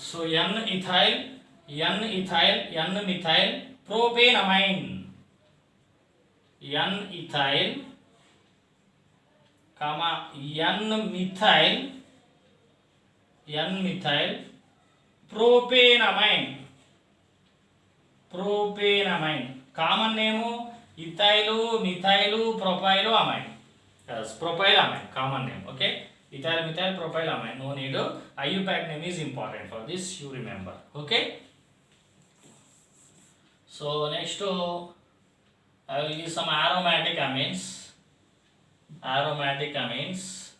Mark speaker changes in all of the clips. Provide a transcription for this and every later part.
Speaker 1: So N-ethyl, N-ethyl, N-methyl propanamine. N-ethyl, comma N-methyl, N-methyl propanamine. Propanamine. Common name ethyl, methyl, propyl amine. Yes, propyl amine. Common name. Okay. Ethyl, methyl, propyl amine. No need. IUPAC name is important for this. You remember. Okay. So next, I will use some aromatic amines. Aromatic amines.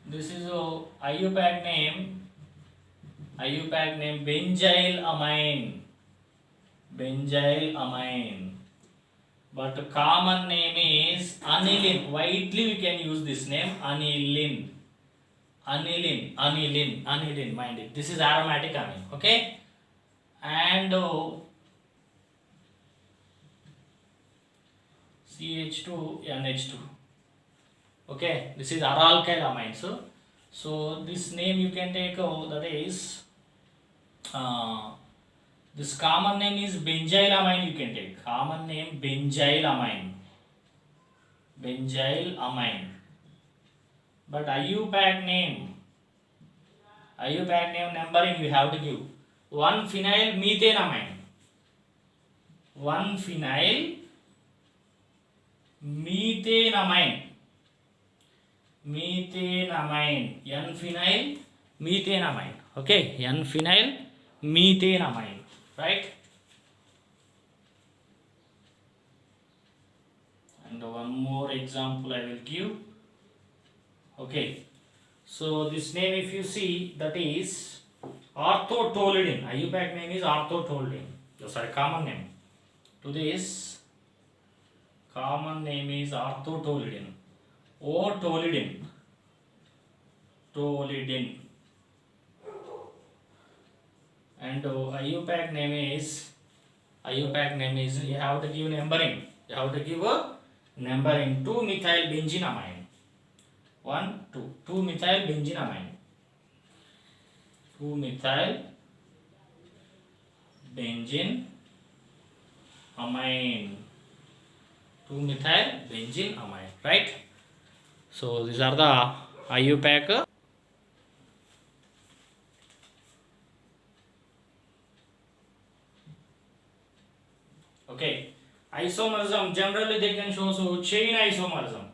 Speaker 1: This is IUPAC name. IUPAC name benzyl amine. Benzyl amine. But common name is aniline. Widely we can use this name aniline. Aniline, aniline, aniline. Mind it. This is aromatic amine. Okay. And CH2NH2. Okay, this is aralkyl amine. So this name you can take, that is this common name is benzyl amine. You can take common name benzyl amine. Benzyl amine. But IUPAC name numbering you have to give 1-phenyl methanamine. 1-phenyl methanamine. Methanamine. N-phenyl methanamine. Okay, N-phenyl methanamine. Right? And one more example I will give. Okay. So this name, if you see, that is orthotolidine. IUPAC name is orthotolidine. Sorry, common name. To this, common name is orthotolidine. O-tolidine. Tolidine. And IUPAC name is, you have to give numbering. You have to give a numbering. 2-methyl benzenamine. 2-methyl benzenamine. 2-methyl benzenamine. 2-methyl benzenamine. Right? So these are the IUPAC. Okay. Isomerism, generally they can show chain isomerism.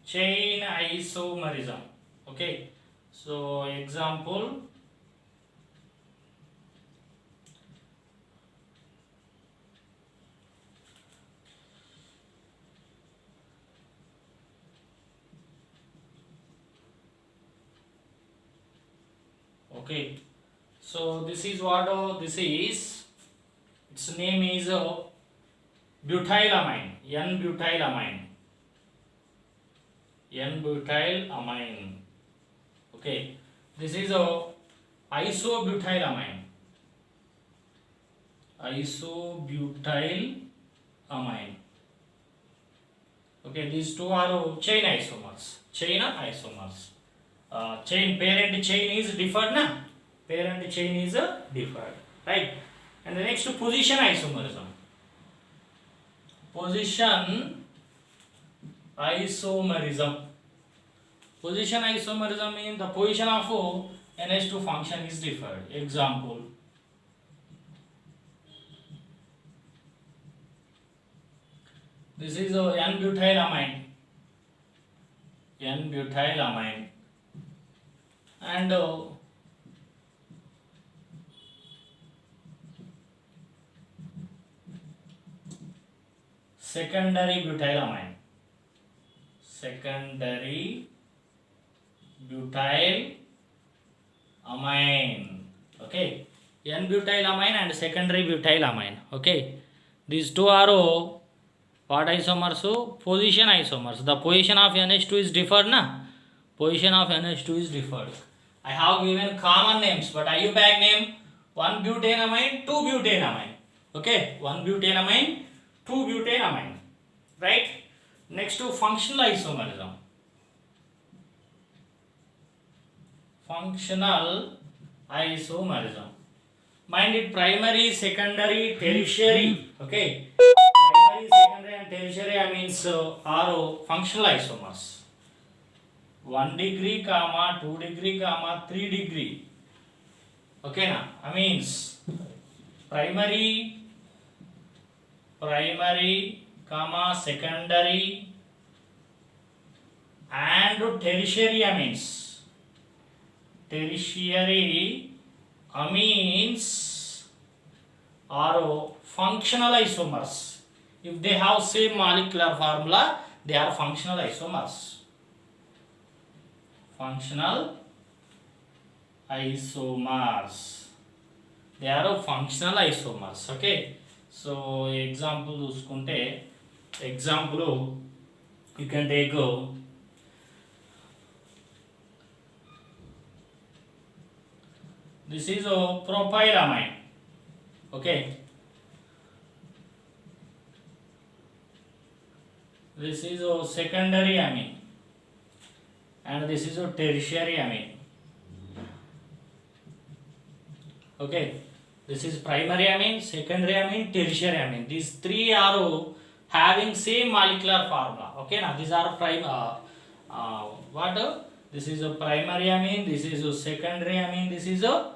Speaker 1: Chain isomerism. Okay. So example, okay. So this is what this is. Its name is butylamine. N-butylamine. N-butylamine. Okay. This is isobutylamine. Isobutylamine. Okay. These two are chain isomers. Chain parent chain is differed, na? Parent chain is differed, right? And the next, position isomerism. Position isomerism. Position isomerism means the position of NH2 function is differed. Example, this is N-butylamine. N-butylamine. And secondary butylamine. Secondary butylamine. Okay. N-butylamine and secondary butylamine. Okay. These two are what isomers? Position isomers. The position of NH2 is differed, na? Position of NH2 is differed. I have given common names, but IUPAC name 1-butanamine, 2-butanamine. Okay, 1-butanamine, 2-butanamine. Right? Next to functional isomerism. Functional isomerism. Mind it, primary, secondary, tertiary. Okay. Primary, secondary, and tertiary means are functional isomers. 1 degree, 2 degree, 3 degree. Okay, na? Means primary, secondary, and tertiary means are functional isomers. If they have same molecular formula, they are functional isomers. Functional isomers. They are functional isomers. Okay. So example చూసుకుంటే example you can take this is a propylamine. Okay. This is a secondary amine and this is a tertiary amine. Okay, this is primary amine, secondary amine, tertiary amine. These three are having same molecular formula. Okay, now these are this is a primary amine, this is a secondary amine, this is a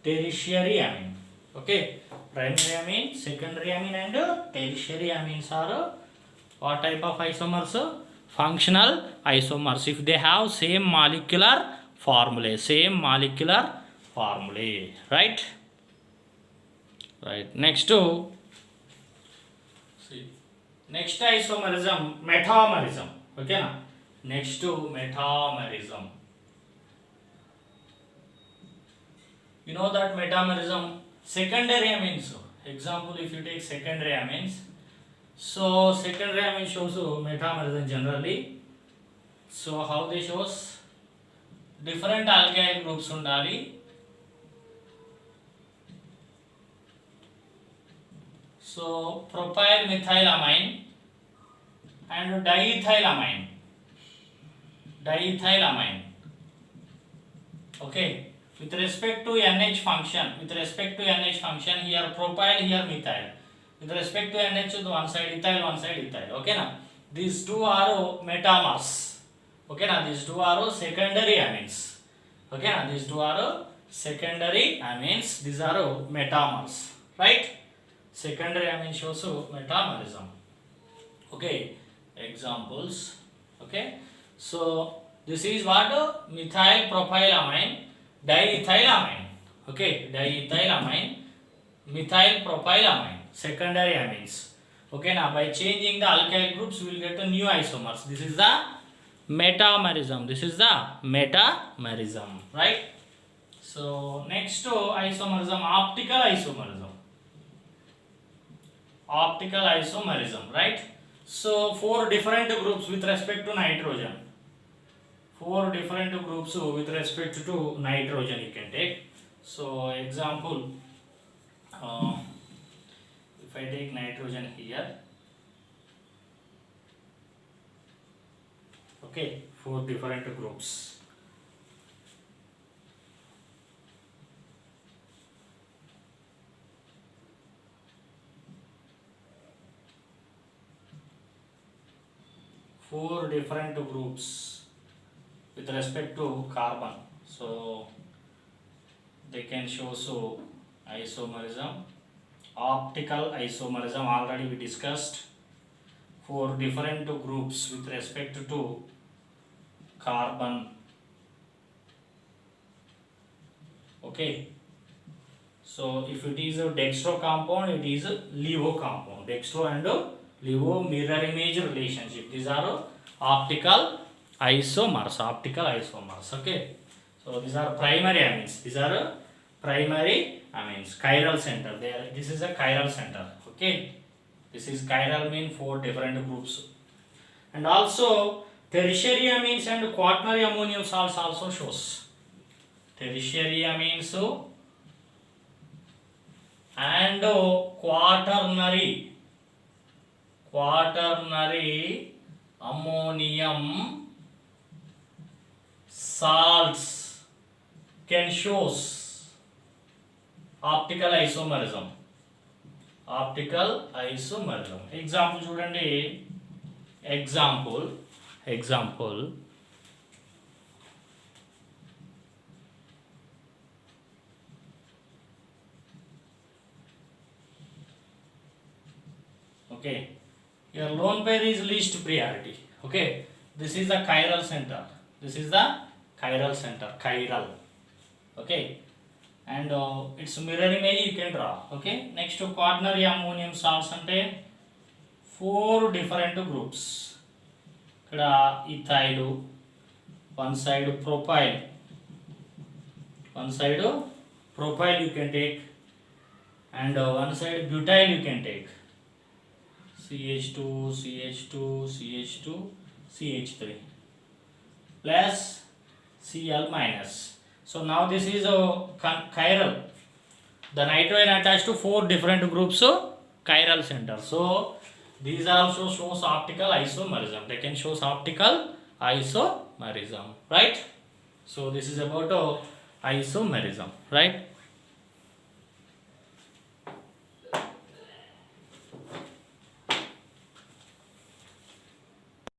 Speaker 1: tertiary amine. Okay, primary amine, secondary amine, and tertiary amines are what type of isomers? Functional isomers. If they have same molecular formulae, right? Right. Next isomerism, metamerism. Okay, na? Next to metamerism. You know that metamerism, secondary amines. Example, if you take secondary amines, so secondary amine shows metamerism generally. So how they shows? Different alkyl groups undali. So propyl methylamine and diethylamine. Okay. With respect to NH function, here propyl, here methyl. With respect to NH, one side ethyl. Okay, na? These two are metamers. Okay, na? These two are secondary amines. Okay, na? These two are secondary amines. These are metamers. Right? Secondary amine shows metamerism. Okay, examples. Okay, so this is what? Methyl propylamine, diethylamine. Okay, diethylamine, methyl propylamine, secondary amines. Okay, now by changing the alkyl groups, we will get a new isomers. This is the metamerism. Right? So next to isomerism, optical isomerism. Right? So 4 different groups with respect to nitrogen. 4 different groups with respect to nitrogen you can take. So example, if I take nitrogen here, okay, 4 different groups. Four different groups with respect to carbon. So they can show isomerism, optical isomerism already we discussed. 4 different groups with respect to carbon. Okay. So if it is a dextro compound, it is a levo compound. Dextro and levo mirror image relationship. These are optical isomers. Okay. So these are primary amines. Chiral center. This is a chiral center. Okay. This is chiral mean 4 different groups. And also tertiary amines and quaternary ammonium salts also shows. Tertiary amines and quaternary ammonium salts can shows optical isomerism. Optical isomerism. Example చూడండి. Example. Okay. Your lone pair is least priority. Okay. This is the chiral center. Chiral. Okay. And its mirror image you can draw. Okay. Next to quaternary ammonium salts ante 4 different groups. Ikkada ethyl, one side propyl you can take, and one side butyl you can take. CH2, CH3 plus Cl minus. So now this is a chiral. The nitrogen attached to 4 different groups of chiral center. So these also shows optical isomerism. They can show optical isomerism, right? So this is about isomerism, right?